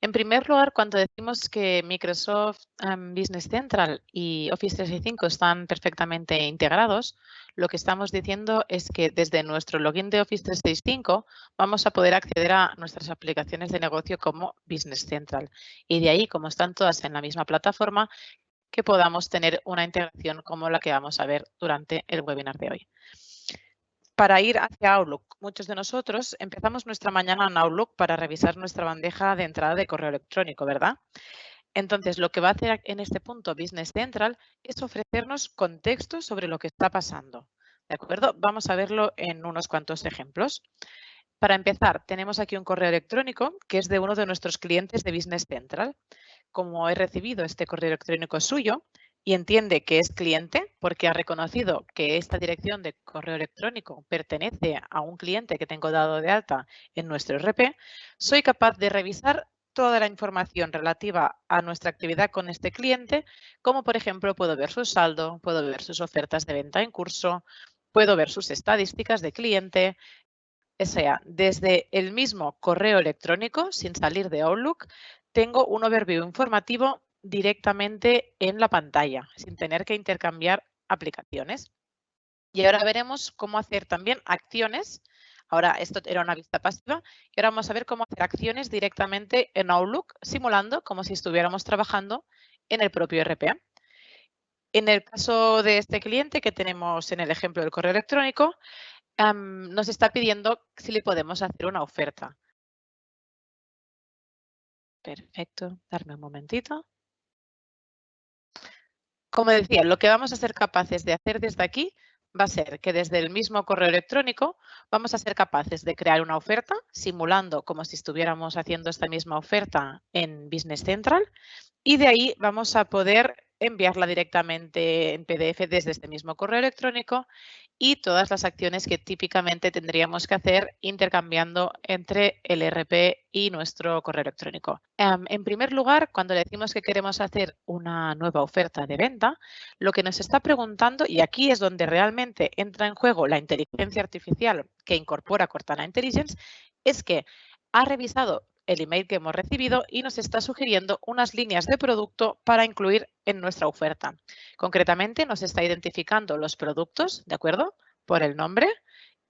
En primer lugar, cuando decimos que Microsoft Business Central y Office 365 están perfectamente integrados, lo que estamos diciendo es que desde nuestro login de Office 365 vamos a poder acceder a nuestras aplicaciones de negocio como Business Central. Y de ahí, como están todas en la misma plataforma, que podamos tener una integración como la que vamos a ver durante el webinar de hoy. Para ir hacia Outlook, muchos de nosotros empezamos nuestra mañana en Outlook para revisar nuestra bandeja de entrada de correo electrónico, ¿verdad? Entonces, lo que va a hacer en este punto Business Central es ofrecernos contexto sobre lo que está pasando. ¿De acuerdo? Vamos a verlo en unos cuantos ejemplos. Para empezar, tenemos aquí un correo electrónico que es de uno de nuestros clientes de Business Central. Como he recibido este correo electrónico suyo y entiende que es cliente porque ha reconocido que esta dirección de correo electrónico pertenece a un cliente que tengo dado de alta en nuestro ERP, soy capaz de revisar toda la información relativa a nuestra actividad con este cliente, como por ejemplo puedo ver su saldo, puedo ver sus ofertas de venta en curso, puedo ver sus estadísticas de cliente, o sea, desde el mismo correo electrónico, sin salir de Outlook, tengo un overview informativo directamente en la pantalla, sin tener que intercambiar aplicaciones. Y ahora veremos cómo hacer también acciones. Ahora, esto era una vista pasiva. Y ahora vamos a ver cómo hacer acciones directamente en Outlook, simulando como si estuviéramos trabajando en el propio ERP. En el caso de este cliente que tenemos en el ejemplo del correo electrónico, nos está pidiendo si le podemos hacer una oferta. Perfecto, darme un momentito. Como decía, lo que vamos a ser capaces de hacer desde aquí va a ser que desde el mismo correo electrónico vamos a ser capaces de crear una oferta, simulando como si estuviéramos haciendo esta misma oferta en Business Central, y de ahí vamos a poder enviarla directamente en PDF desde este mismo correo electrónico y todas las acciones que típicamente tendríamos que hacer intercambiando entre el ERP y nuestro correo electrónico. En primer lugar, cuando le decimos que queremos hacer una nueva oferta de venta, lo que nos está preguntando, y aquí es donde realmente entra en juego la inteligencia artificial que incorpora Cortana Intelligence, es que ha revisado el email que hemos recibido y nos está sugiriendo unas líneas de producto para incluir en nuestra oferta. Concretamente, nos está identificando los productos, ¿de acuerdo? Por el nombre.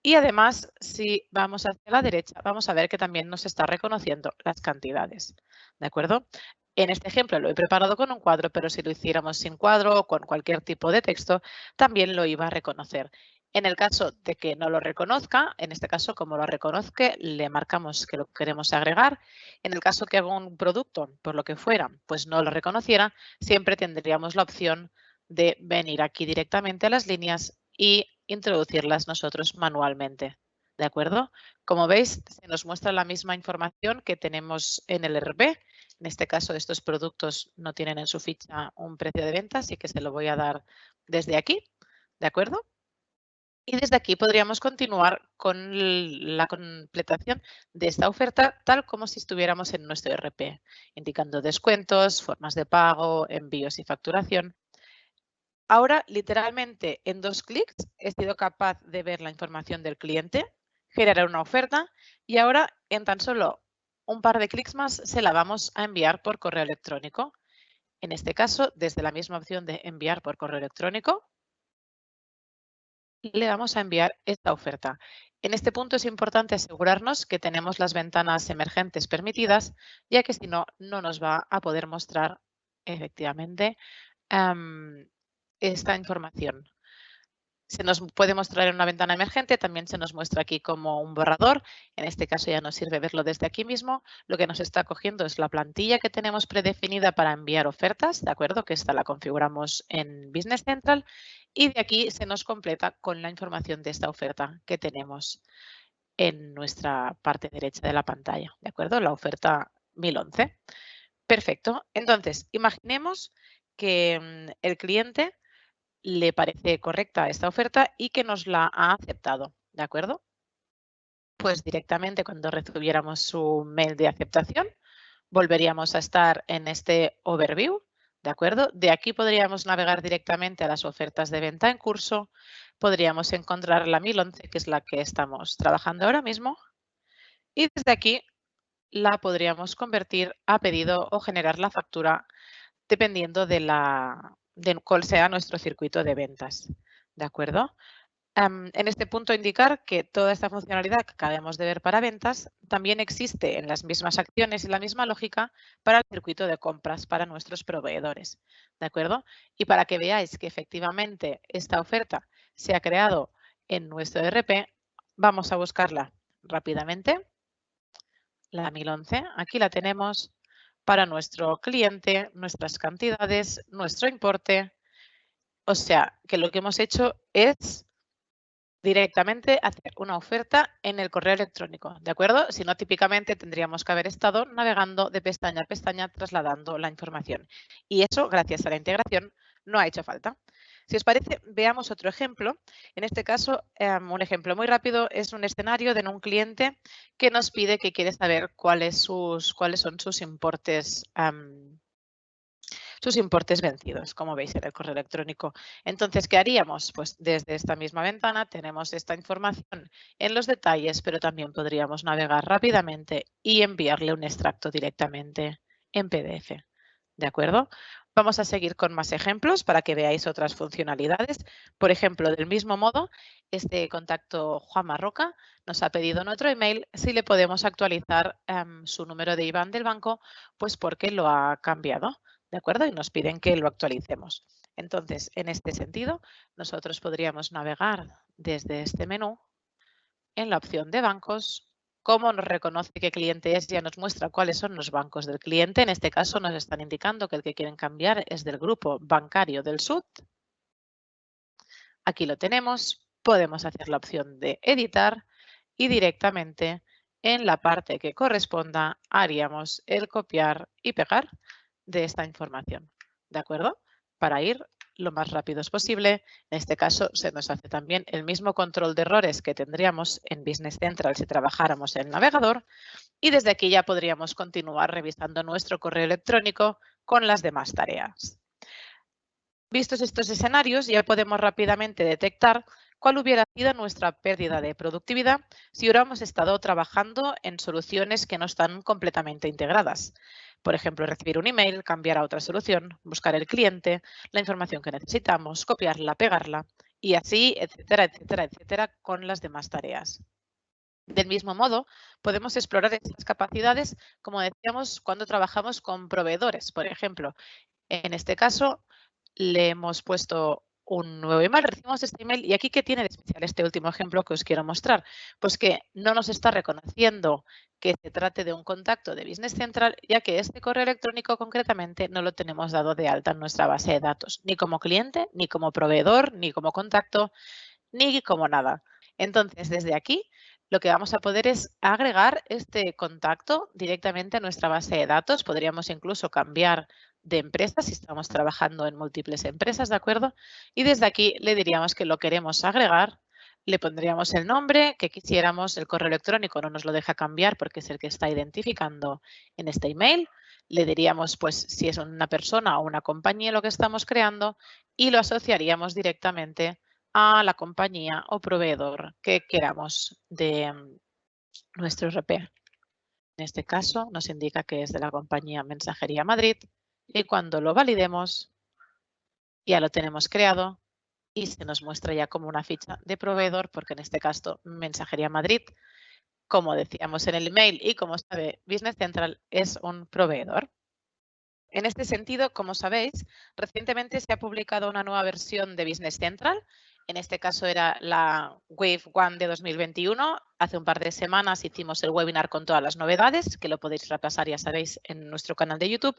Y además, si vamos hacia la derecha, vamos a ver que también nos está reconociendo las cantidades, ¿de acuerdo? En este ejemplo lo he preparado con un cuadro, pero si lo hiciéramos sin cuadro o con cualquier tipo de texto, también lo iba a reconocer. En el caso de que no lo reconozca, en este caso, como lo reconozca, le marcamos que lo queremos agregar. En el caso que haga un producto, por lo que fuera, pues no lo reconociera, siempre tendríamos la opción de venir aquí directamente a las líneas y introducirlas nosotros manualmente. ¿De acuerdo? Como veis, se nos muestra la misma información que tenemos en el ERP. En este caso, estos productos no tienen en su ficha un precio de venta, así que se lo voy a dar desde aquí. ¿De acuerdo? Y desde aquí podríamos continuar con la completación de esta oferta tal como si estuviéramos en nuestro ERP, indicando descuentos, formas de pago, envíos y facturación. Ahora, literalmente, en 2 clics he sido capaz de ver la información del cliente, generar una oferta y ahora, en tan solo un par de clics más, se la vamos a enviar por correo electrónico. En este caso, desde la misma opción de enviar por correo electrónico, le vamos a enviar esta oferta. En este punto es importante asegurarnos que tenemos las ventanas emergentes permitidas, ya que si no, no nos va a poder mostrar efectivamente esta información. Se nos puede mostrar en una ventana emergente, también se nos muestra aquí como un borrador. En este caso ya nos sirve verlo desde aquí mismo. Lo que nos está cogiendo es la plantilla que tenemos predefinida para enviar ofertas, ¿de acuerdo? Que esta la configuramos en Business Central y de aquí se nos completa con la información de esta oferta que tenemos en nuestra parte derecha de la pantalla, ¿de acuerdo? La oferta 1011. Perfecto. Entonces, imaginemos que el cliente le parece correcta esta oferta y que nos la ha aceptado, ¿de acuerdo? Pues directamente cuando recibiéramos su mail de aceptación, volveríamos a estar en este overview, ¿de acuerdo? De aquí podríamos navegar directamente a las ofertas de venta en curso, podríamos encontrar la 1011, que es la que estamos trabajando ahora mismo, y desde aquí la podríamos convertir a pedido o generar la factura dependiendo de cuál sea nuestro circuito de ventas. ¿De acuerdo? En este punto indicar que toda esta funcionalidad que acabamos de ver para ventas también existe en las mismas acciones y la misma lógica para el circuito de compras para nuestros proveedores. ¿De acuerdo? Y para que veáis que efectivamente esta oferta se ha creado en nuestro ERP, vamos a buscarla rápidamente. La 1011, aquí la tenemos para nuestro cliente, nuestras cantidades, nuestro importe. O sea, que lo que hemos hecho es directamente hacer una oferta en el correo electrónico, ¿de acuerdo? Si no, típicamente tendríamos que haber estado navegando de pestaña a pestaña trasladando la información. Y eso, gracias a la integración, no ha hecho falta. Si os parece, veamos otro ejemplo. En este caso, un ejemplo muy rápido es un escenario de un cliente que nos pide que quiere saber cuáles son sus importes vencidos, como veis en el correo electrónico. Entonces, ¿qué haríamos? Pues desde esta misma ventana tenemos esta información en los detalles, pero también podríamos navegar rápidamente y enviarle un extracto directamente en PDF. ¿De acuerdo? Vamos a seguir con más ejemplos para que veáis otras funcionalidades. Por ejemplo, del mismo modo, este contacto Juan Marroca nos ha pedido en otro email si le podemos actualizar su número de IBAN del banco, pues porque lo ha cambiado. ¿De acuerdo? Y nos piden que lo actualicemos. Entonces, en este sentido, nosotros podríamos navegar desde este menú en la opción de bancos. Como nos reconoce qué cliente es, ya nos muestra cuáles son los bancos del cliente. En este caso nos están indicando que el que quieren cambiar es del grupo bancario del Sud. Aquí lo tenemos. Podemos hacer la opción de editar y directamente en la parte que corresponda haríamos el copiar y pegar de esta información. ¿De acuerdo? Para ir lo más rápidos posible. En este caso se nos hace también el mismo control de errores que tendríamos en Business Central si trabajáramos en el navegador y desde aquí ya podríamos continuar revisando nuestro correo electrónico con las demás tareas. Vistos estos escenarios, ya podemos rápidamente detectar cuál hubiera sido nuestra pérdida de productividad si hubiéramos estado trabajando en soluciones que no están completamente integradas. Por ejemplo, recibir un email, cambiar a otra solución, buscar el cliente, la información que necesitamos, copiarla, pegarla y así, etcétera, etcétera, etcétera, con las demás tareas. Del mismo modo, podemos explorar estas capacidades, como decíamos, cuando trabajamos con proveedores. Por ejemplo, en este caso, le hemos puesto un nuevo email, recibimos este email y aquí ¿qué tiene de especial este último ejemplo que os quiero mostrar? Pues que no nos está reconociendo que se trate de un contacto de Business Central, ya que este correo electrónico concretamente no lo tenemos dado de alta en nuestra base de datos, ni como cliente, ni como proveedor, ni como contacto, ni como nada. Entonces, desde aquí, lo que vamos a poder es agregar este contacto directamente a nuestra base de datos. Podríamos incluso cambiar de empresa si estamos trabajando en múltiples empresas, ¿de acuerdo? Y desde aquí le diríamos que lo queremos agregar, le pondríamos el nombre que quisiéramos, el correo electrónico no nos lo deja cambiar porque es el que está identificando en este email. Le diríamos pues si es una persona o una compañía lo que estamos creando y lo asociaríamos directamente a la compañía o proveedor que queramos de nuestro RP. En este caso nos indica que es de la compañía Mensajería Madrid y cuando lo validemos ya lo tenemos creado y se nos muestra ya como una ficha de proveedor porque en este caso Mensajería Madrid, como decíamos en el email y como sabe Business Central, es un proveedor. En este sentido, como sabéis, recientemente se ha publicado una nueva versión de Business Central. En este caso era la Wave One de 2021. Hace un par de semanas hicimos el webinar con todas las novedades, que lo podéis repasar, ya sabéis, en nuestro canal de YouTube.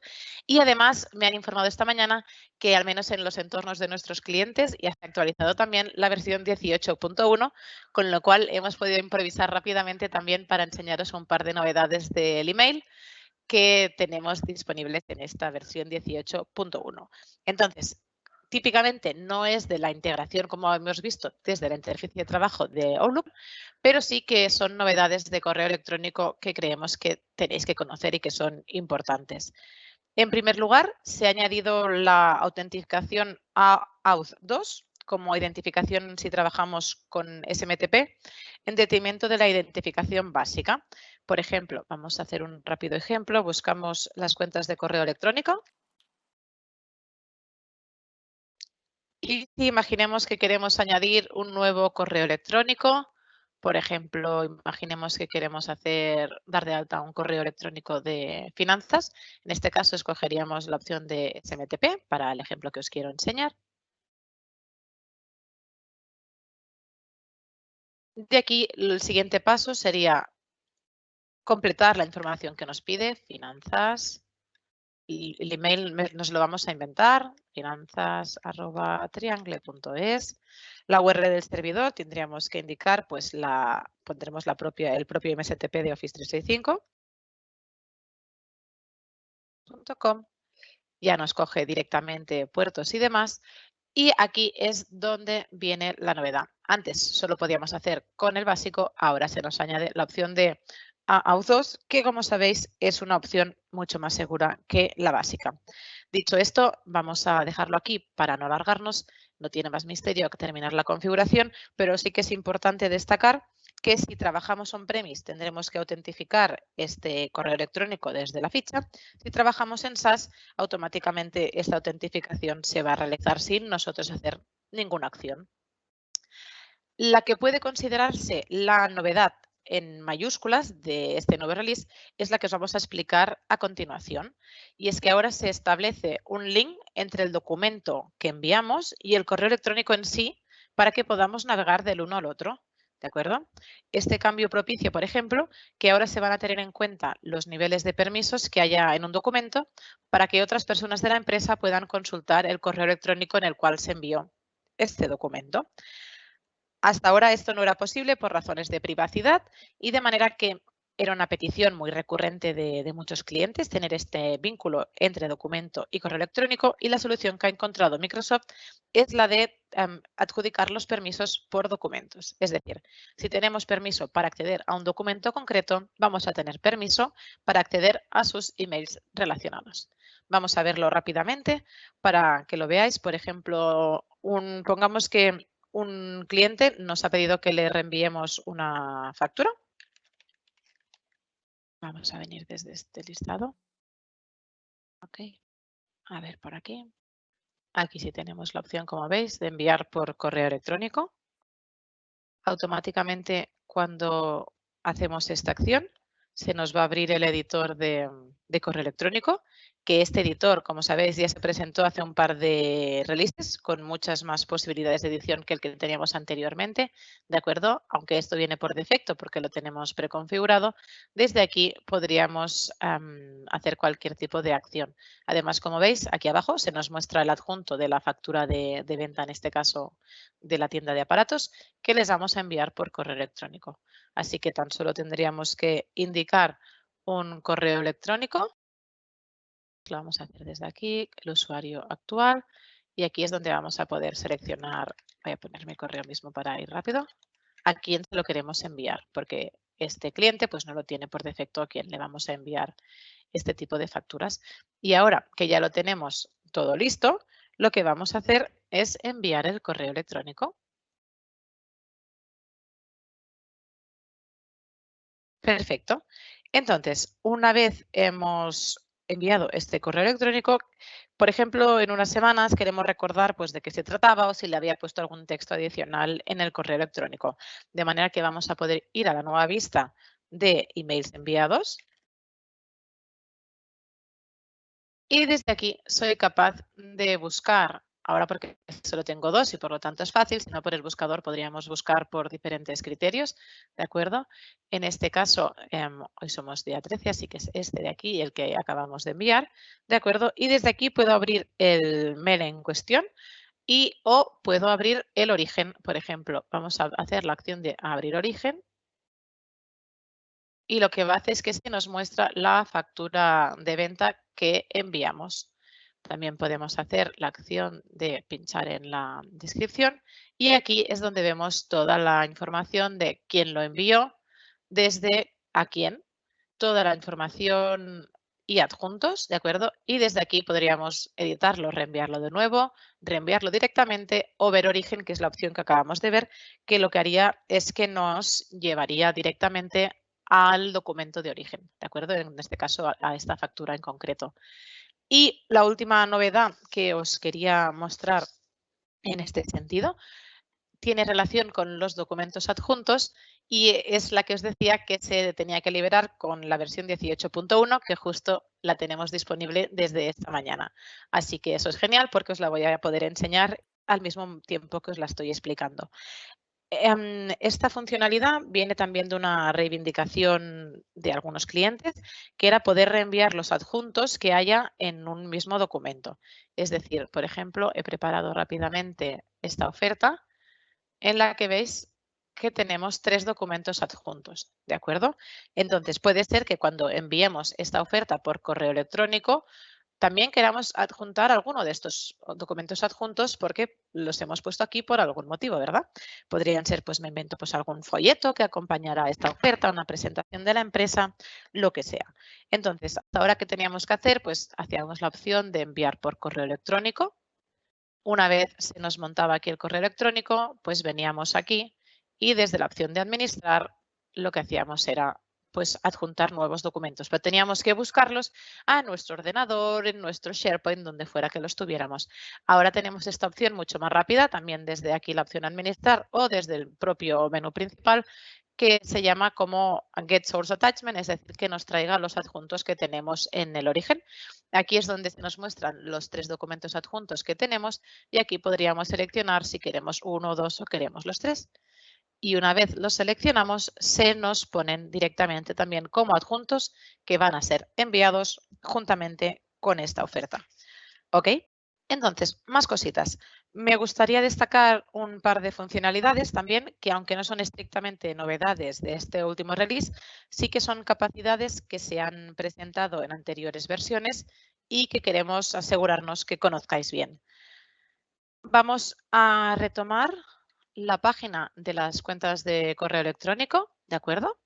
Y además me han informado esta mañana que al menos en los entornos de nuestros clientes ya se ha actualizado también la versión 18.1, con lo cual hemos podido improvisar rápidamente también para enseñaros un par de novedades del email que tenemos disponibles en esta versión 18.1. Entonces, típicamente no es de la integración, como hemos visto, desde la interfaz de trabajo de Outlook, pero sí que son novedades de correo electrónico que creemos que tenéis que conocer y que son importantes. En primer lugar, se ha añadido la autenticación a AUTH2 como identificación si trabajamos con SMTP, en detrimento de la identificación básica. Por ejemplo, vamos a hacer un rápido ejemplo. Buscamos las cuentas de correo electrónico. Y imaginemos que queremos añadir un nuevo correo electrónico. Por ejemplo, imaginemos que queremos dar de alta un correo electrónico de finanzas. En este caso, escogeríamos la opción de SMTP para el ejemplo que os quiero enseñar. De aquí, el siguiente paso sería completar la información que nos pide, finanzas. Y el email nos lo vamos a inventar, finanzas@triangle.es. La URL del servidor tendríamos que indicar, pues pondremos el propio MSTP de Office 365.com. Ya nos coge directamente puertos y demás. Y aquí es donde viene la novedad. Antes solo podíamos hacer con el básico, ahora se nos añade la opción de Auth2, que como sabéis es una opción mucho más segura que la básica. Dicho esto, vamos a dejarlo aquí para no alargarnos. No tiene más misterio que terminar la configuración, pero sí que es importante destacar que si trabajamos on-premise tendremos que autentificar este correo electrónico desde la ficha. Si trabajamos en SaaS, automáticamente esta autentificación se va a realizar sin nosotros hacer ninguna acción. La que puede considerarse la novedad en mayúsculas de este nuevo release es la que os vamos a explicar a continuación. Y es que ahora se establece un link entre el documento que enviamos y el correo electrónico en sí para que podamos navegar del uno al otro. ¿De acuerdo? Este cambio propicia, por ejemplo, que ahora se van a tener en cuenta los niveles de permisos que haya en un documento para que otras personas de la empresa puedan consultar el correo electrónico en el cual se envió este documento. Hasta ahora esto no era posible por razones de privacidad y de manera que era una petición muy recurrente de muchos clientes tener este vínculo entre documento y correo electrónico, y la solución que ha encontrado Microsoft es la de adjudicar los permisos por documentos. Es decir, si tenemos permiso para acceder a un documento concreto, vamos a tener permiso para acceder a sus emails relacionados. Vamos a verlo rápidamente para que lo veáis. Por ejemplo, pongamos que un cliente nos ha pedido que le reenviemos una factura. Vamos a venir desde este listado. Ok. A ver, por aquí. Aquí sí tenemos la opción, como veis, de enviar por correo electrónico. Automáticamente, cuando hacemos esta acción, se nos va a abrir el editor de correo electrónico, que este editor, como sabéis, ya se presentó hace un par de releases con muchas más posibilidades de edición que el que teníamos anteriormente, ¿de acuerdo? Aunque esto viene por defecto porque lo tenemos preconfigurado, desde aquí podríamos hacer cualquier tipo de acción. Además, como veis, aquí abajo se nos muestra el adjunto de la factura de venta, en este caso de la tienda de aparatos, que les vamos a enviar por correo electrónico. Así que tan solo tendríamos que indicar un correo electrónico. Lo vamos a hacer desde aquí, el usuario actual, y aquí es donde vamos a poder seleccionar, voy a poner mi correo mismo para ir rápido, a quién se lo queremos enviar, porque este cliente pues no lo tiene por defecto a quién le vamos a enviar este tipo de facturas. Y ahora que ya lo tenemos todo listo, lo que vamos a hacer es enviar el correo electrónico. Perfecto. Entonces, una vez hemos enviado este correo electrónico, por ejemplo, en unas semanas queremos recordar pues, de qué se trataba o si le había puesto algún texto adicional en el correo electrónico. De manera que vamos a poder ir a la nueva vista de emails enviados. Y desde aquí soy capaz de buscar, ahora porque solo tengo dos y por lo tanto es fácil, si no por el buscador podríamos buscar por diferentes criterios, ¿de acuerdo? En este caso, hoy somos día 13, así que es este de aquí el que acabamos de enviar, ¿de acuerdo? Y desde aquí puedo abrir el mail en cuestión o puedo abrir el origen, por ejemplo. Vamos a hacer la acción de abrir origen. Y lo que va a hacer es que se nos muestra la factura de venta que enviamos. También podemos hacer la acción de pinchar en la descripción y aquí es donde vemos toda la información de quién lo envió, desde a quién, toda la información y adjuntos, ¿de acuerdo? Y desde aquí podríamos editarlo, reenviarlo de nuevo, reenviarlo directamente o ver origen, que es la opción que acabamos de ver, que lo que haría es que nos llevaría directamente al documento de origen, ¿de acuerdo? En este caso, a esta factura en concreto. Y la última novedad que os quería mostrar en este sentido tiene relación con los documentos adjuntos y es la que os decía que se tenía que liberar con la versión 18.1, que justo la tenemos disponible desde esta mañana. Así que eso es genial porque os la voy a poder enseñar al mismo tiempo que os la estoy explicando. Esta funcionalidad viene también de una reivindicación de algunos clientes, que era poder reenviar los adjuntos que haya en un mismo documento. Es decir, por ejemplo, he preparado rápidamente esta oferta en la que veis que tenemos 3 documentos adjuntos, ¿de acuerdo? Entonces, puede ser que cuando enviemos esta oferta por correo electrónico, también queramos adjuntar alguno de estos documentos adjuntos porque los hemos puesto aquí por algún motivo, ¿verdad? Podrían ser, pues me invento, pues algún folleto que acompañará esta oferta, una presentación de la empresa, lo que sea. Entonces, hasta ahora, ¿qué teníamos que hacer? Pues hacíamos la opción de enviar por correo electrónico. Una vez se nos montaba aquí el correo electrónico, pues veníamos aquí y desde la opción de administrar lo que hacíamos era pues adjuntar nuevos documentos, pero teníamos que buscarlos a nuestro ordenador, en nuestro SharePoint, donde fuera que los tuviéramos. Ahora tenemos esta opción mucho más rápida, también desde aquí la opción administrar o desde el propio menú principal, que se llama como Get Source Attachment, es decir, que nos traiga los adjuntos que tenemos en el origen. Aquí es donde se nos muestran los 3 documentos adjuntos que tenemos y aquí podríamos seleccionar si queremos 1, 2 o queremos los 3. Y una vez los seleccionamos, se nos ponen directamente también como adjuntos que van a ser enviados juntamente con esta oferta. ¿Ok? Entonces, más cositas. Me gustaría destacar un par de funcionalidades también que, aunque no son estrictamente novedades de este último release, sí que son capacidades que se han presentado en anteriores versiones y que queremos asegurarnos que conozcáis bien. Vamos a retomar la página de las cuentas de correo electrónico, ¿de acuerdo?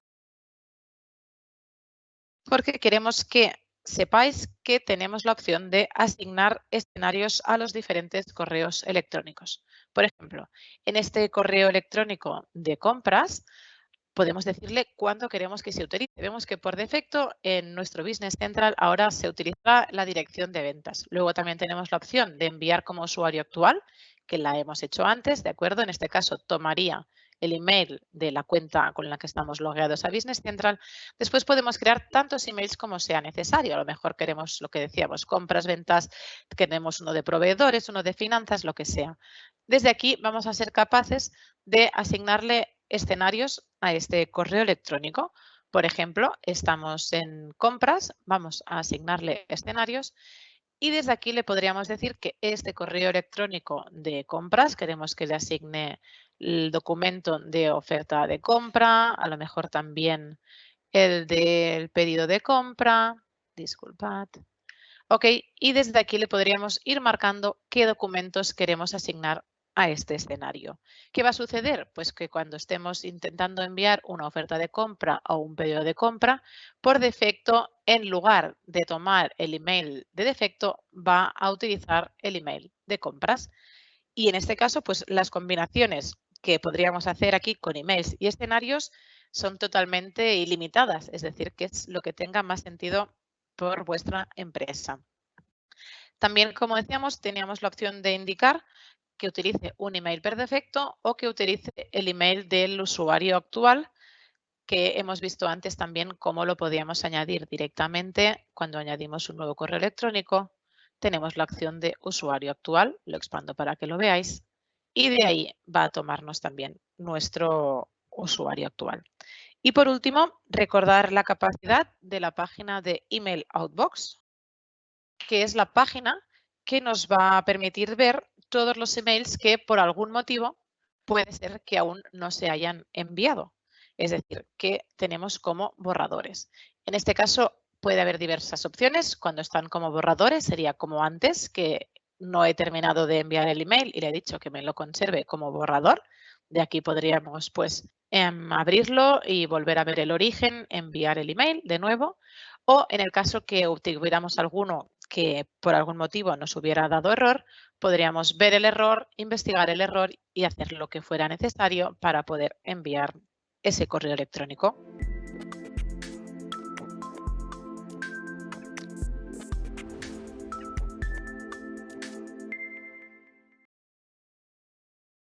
Porque queremos que sepáis que tenemos la opción de asignar escenarios a los diferentes correos electrónicos. Por ejemplo, en este correo electrónico de compras, podemos decirle cuándo queremos que se utilice. Vemos que por defecto en nuestro Business Central ahora se utiliza la dirección de ventas. Luego también tenemos la opción de enviar como usuario actual, que la hemos hecho antes, ¿de acuerdo? En este caso tomaría el email de la cuenta con la que estamos logueados a Business Central. Después podemos crear tantos emails como sea necesario. A lo mejor queremos lo que decíamos, compras, ventas, queremos uno de proveedores, uno de finanzas, lo que sea. Desde aquí vamos a ser capaces de asignarle escenarios a este correo electrónico. Por ejemplo, estamos en compras, vamos a asignarle escenarios y desde aquí le podríamos decir que este correo electrónico de compras queremos que le asigne el documento de oferta de compra, a lo mejor también el del pedido de compra, disculpad. Ok, y desde aquí le podríamos ir marcando qué documentos queremos asignar a este escenario. ¿Qué va a suceder? Pues que cuando estemos intentando enviar una oferta de compra o un pedido de compra, por defecto, en lugar de tomar el email de defecto, va a utilizar el email de compras. Y en este caso, pues las combinaciones que podríamos hacer aquí con emails y escenarios son totalmente ilimitadas, es decir, que es lo que tenga más sentido por vuestra empresa. También, como decíamos, teníamos la opción de indicar que utilice un email por defecto o que utilice el email del usuario actual, que hemos visto antes también cómo lo podíamos añadir directamente cuando añadimos un nuevo correo electrónico. Tenemos la opción de usuario actual, lo expando para que lo veáis, y de ahí va a tomarnos también nuestro usuario actual. Y por último, recordar la capacidad de la página de Email Outbox, que es la página que nos va a permitir ver todos los emails que por algún motivo puede ser que aún no se hayan enviado. Es decir, que tenemos como borradores. En este caso puede haber diversas opciones. Cuando están como borradores sería como antes, que no he terminado de enviar el email y le he dicho que me lo conserve como borrador. De aquí podríamos pues abrirlo y volver a ver el origen, enviar el email de nuevo. O en el caso que tuviéramos alguno que por algún motivo nos hubiera dado error, podríamos ver el error, investigar el error y hacer lo que fuera necesario para poder enviar ese correo electrónico.